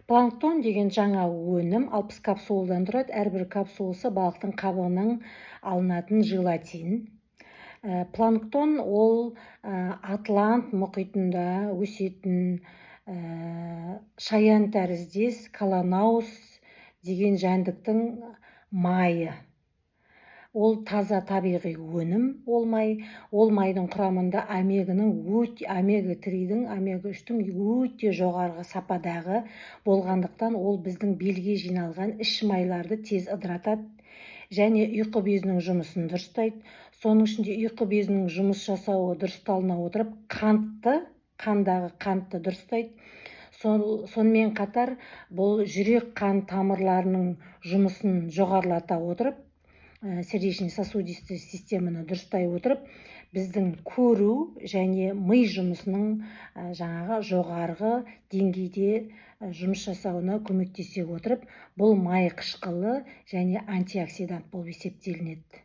Планктон деген жаңа өнім 60 капсуладан тұрады. Әрбір капсуласы балықтың қабығынан алынатын желатин. Планктон ол Атлант мұхитында өсетін шаян тәріздес каланаус деген жәндіктің майы. Ол таза табиғи өнім ол май. Ол майдың құрамында омега-3-дің, омега-3-тің өте жоғарғы сападағы болғандықтан ол біздің белге жиналған іш майларды тез ыдыратады және ұйқы безінің жұмысын дұрыстайды. Соның ішінде ұйқы безінің жұмыс жасауы дұрысталына отырып, қандағы қантты дұрыстайды. Сонымен қатар бұл жүрек қан тамырларының жұмысын жоғарылата отырып, сердечно-сосудистый системаны дұрыстай отырып, біздің көру және ми жұмысының жоғарғы деңгейде жұмыс жасауына көмектесе отырып, бұл май қышқылы және антиоксидант болып есептелінеді.